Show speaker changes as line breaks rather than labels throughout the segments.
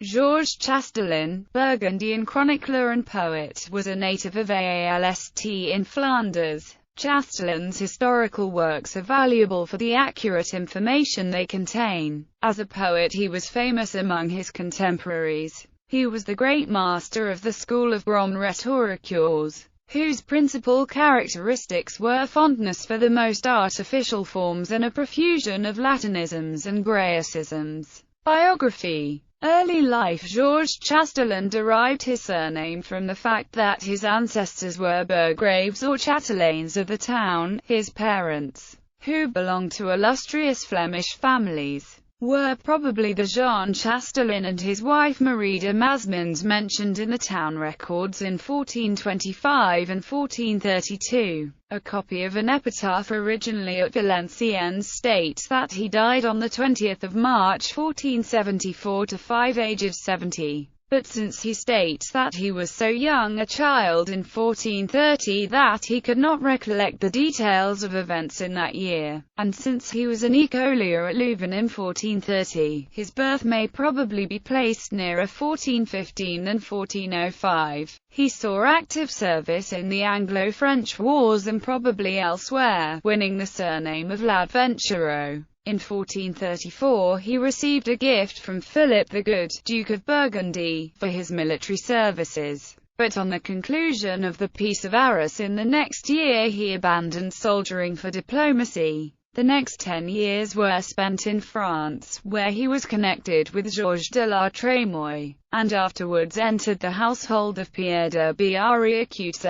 Georges Chastellain, Burgundian chronicler and poet, was a native of Aalst in Flanders. Chastellain's historical works are valuable for the accurate information they contain. As a poet he was famous among his contemporaries. He was the great master of the school of Grands rhétoriceurs, whose principal characteristics were fondness for the most artificial forms and a profusion of Latinisms and Graecisms. Biography. Early life. Georges Chastellain derived his surname from the fact that his ancestors were burgraves or chatelains of the town. His parents, who belonged to illustrious Flemish families, were probably the Jean Chastellain and his wife Marie de Masmond, mentioned in the town records in 1425 and 1432. A copy of an epitaph originally at Valenciennes states that he died on 20 March 1474 to 5 age of 70. But since he states that he was so young a child in 1430 that he could not recollect the details of events in that year, and since he was an écolier at Louvain in 1430, his birth may probably be placed nearer 1415 than 1405. He saw active service in the Anglo-French Wars and probably elsewhere, winning the surname of l'Adventureux. In 1434 he received a gift from Philip the Good, Duke of Burgundy, for his military services, but on the conclusion of the Peace of Arras in the next year he abandoned soldiering for diplomacy. The next 10 years were spent in France, where he was connected with Georges de la Trémoille, and afterwards entered the household of Pierre de Béarn-Acute,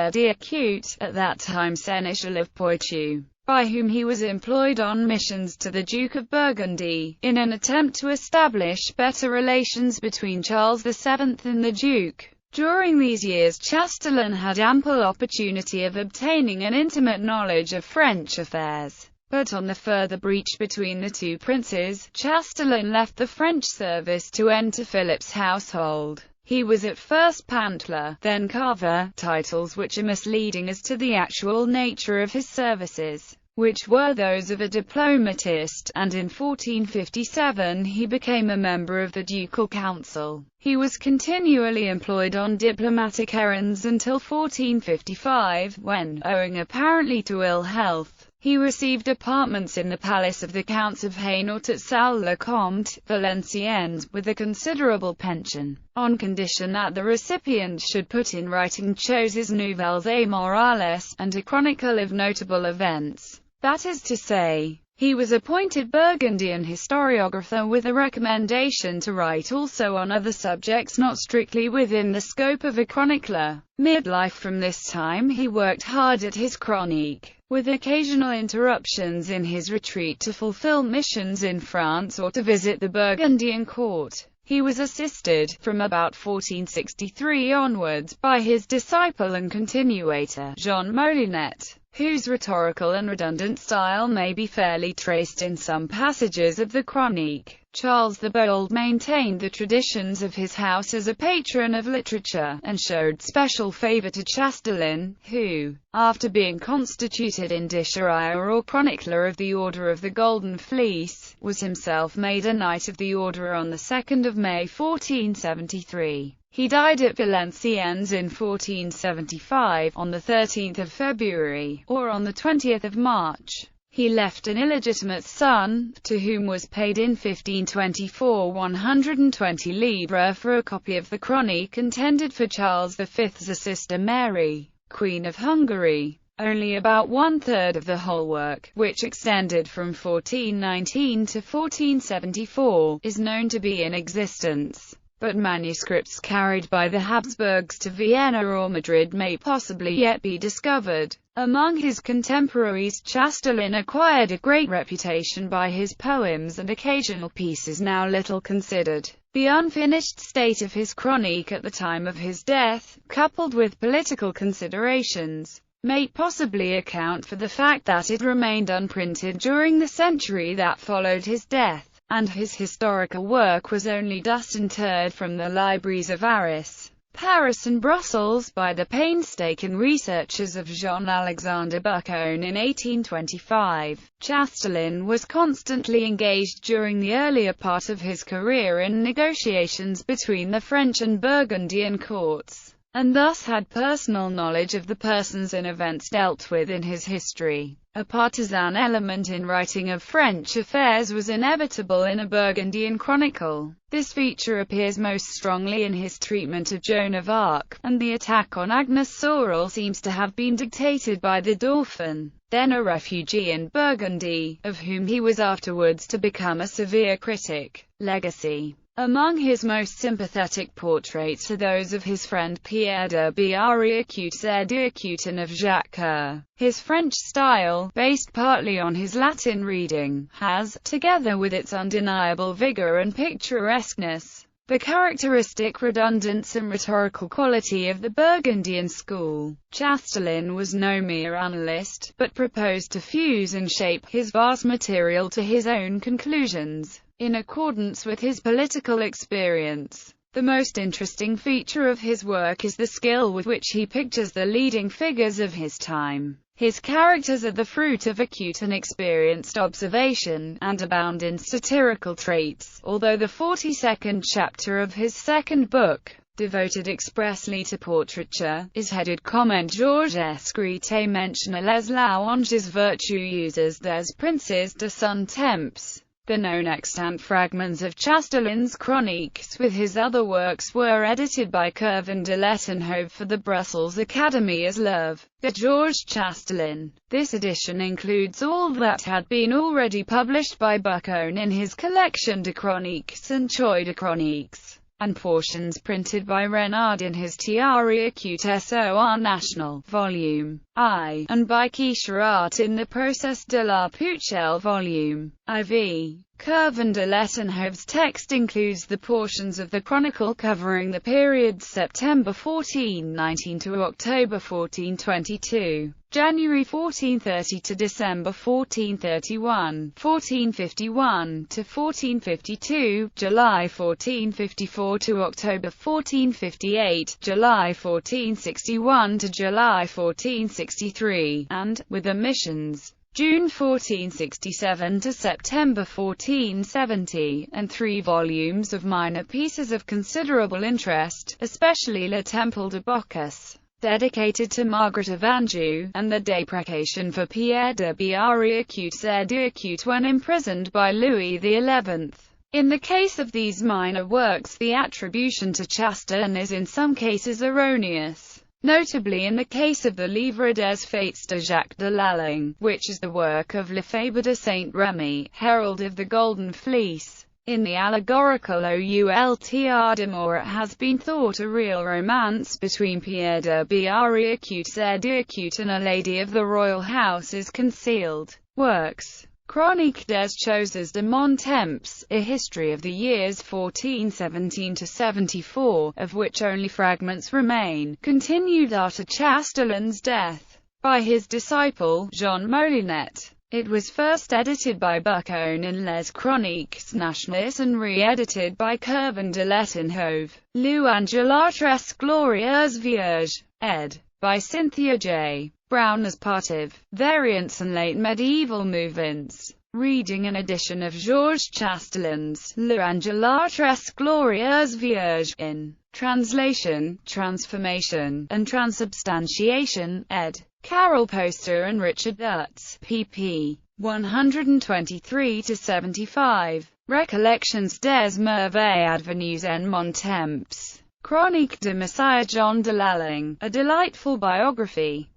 at that time Seneschal of Poitou, by whom he was employed on missions to the Duke of Burgundy, in an attempt to establish better relations between Charles VII and the Duke. During these years Chastellain had ample opportunity of obtaining an intimate knowledge of French affairs. But on the further breach between the two princes, Chastellain left the French service to enter Philip's household. He was at first Pantler, then Carver, titles which are misleading as to the actual nature of his services, which were those of a diplomatist, and in 1457 he became a member of the ducal council. He was continually employed on diplomatic errands until 1455, when, owing apparently to ill health, he received apartments in the palace of the Counts of Hainaut at Salle-le-Comte, Valenciennes, with a considerable pension, on condition that the recipient should put in writing choses nouvelles et morales, and a chronicle of notable events. That is to say, he was appointed Burgundian historiographer with a recommendation to write also on other subjects not strictly within the scope of a chronicler. Midlife. From this time he worked hard at his chronique, with occasional interruptions in his retreat to fulfill missions in France or to visit the Burgundian court. He was assisted, from about 1463 onwards, by his disciple and continuator, Jean Molinet, whose rhetorical and redundant style may be fairly traced in some passages of the Chronique. Charles the Bold maintained the traditions of his house as a patron of literature, and showed special favour to Chastellain, who, after being constituted indiciaire or chronicler of the Order of the Golden Fleece, was himself made a Knight of the Order on the 2nd of May 1473. He died at Valenciennes in 1475, on the 13th of February, or on the 20th of March. He left an illegitimate son, to whom was paid in 1524 120 livres for a copy of the Chronique intended for Charles V's sister Mary, Queen of Hungary. Only about one-third of the whole work, which extended from 1419 to 1474, is known to be in existence. But manuscripts carried by the Habsburgs to Vienna or Madrid may possibly yet be discovered. Among his contemporaries, Chastellain acquired a great reputation by his poems and occasional pieces now little considered. The unfinished state of his chronique at the time of his death, coupled with political considerations, may possibly account for the fact that it remained unprinted during the century that followed his death, and his historical work was only dust interred from the libraries of Arras, Paris and Brussels by the painstaking researches of Jean-Alexandre Bucquin in 1825. Chastellain was constantly engaged during the earlier part of his career in negotiations between the French and Burgundian courts, and thus had personal knowledge of the persons and events dealt with in his history. A partisan element in writing of French affairs was inevitable in a Burgundian chronicle. This feature appears most strongly in his treatment of Joan of Arc, and the attack on Agnes Sorel seems to have been dictated by the Dauphin, then a refugee in Burgundy, of whom he was afterwards to become a severe critic. Legacy. Among his most sympathetic portraits are those of his friend Pierre de Biarriécute and of Jacques Coeur. His French style, based partly on his Latin reading, has, together with its undeniable vigor and picturesqueness, the characteristic redundance and rhetorical quality of the Burgundian school. Chastellain was no mere analyst, but proposed to fuse and shape his vast material to his own conclusions, in accordance with his political experience. The most interesting feature of his work is the skill with which he pictures the leading figures of his time. His characters are the fruit of acute and experienced observation, and abound in satirical traits, although the 42nd chapter of his second book, devoted expressly to portraiture, is headed Comment Georges Escrite mention les louanges vertueuses des princes de son temps. The known extant fragments of Chastellain's chroniques with his other works were edited by Kervin de Lettenhove for the Brussels Academy as L'œuvre de Georges Chastellain. This edition includes all that had been already published by Bucquin in his collection de Chroniques and Choix de Chroniques, and portions printed by Renard in his Thiariacute SOR National, Volume I, and by Quicherat in the Procès de la Pucelle, Volume IV. Kervin de Lettenhove's text includes the portions of the chronicle covering the period September 1419 to October 1422, January 1430 to December 1431, 1451 to 1452, July 1454 to October 1458, July 1461 to July 1463, and, with omissions, June 1467 to September 1470, and 3 volumes of minor pieces of considerable interest, especially Le Temple de Bacchus, dedicated to Margaret of Anjou, and the Deprecation for Pierre de Biarriécute when imprisoned by Louis XI. In the case of these minor works, the attribution to Chastellain is in some cases erroneous. Notably in the case of the Livre des Fêtes de Jacques de Lalaing, which is the work of Lefebvre de Saint-Remy, Herald of the Golden Fleece. In the allegorical Oultr de Mort it has been thought a real romance between Pierre de Biarriécute and a lady of the royal house is concealed. Works. Chronique des Choses de mon Temps, a history of the years 1417 to 74, of which only fragments remain, continued after Chastellain's death, by his disciple, Jean Molinet. It was first edited by Bucquin in Les Chroniques Nationales and re-edited by Kervin de Lettenhove. L'Angelatrice Glorieuse Vierge, ed. by Cynthia J. Brown as part of Variants and Late Medieval Movements. Reading an edition of Georges Chastellain's L'Angelatrice Glorieuse Vierge, in Translation, Transformation, and Transubstantiation, ed. Carol Poster and Richard Dutz, pp. 123-75. Recollections des Merveilles Advenues en mon Temps. Chronique de Messiah John de Lalaing, a delightful biography.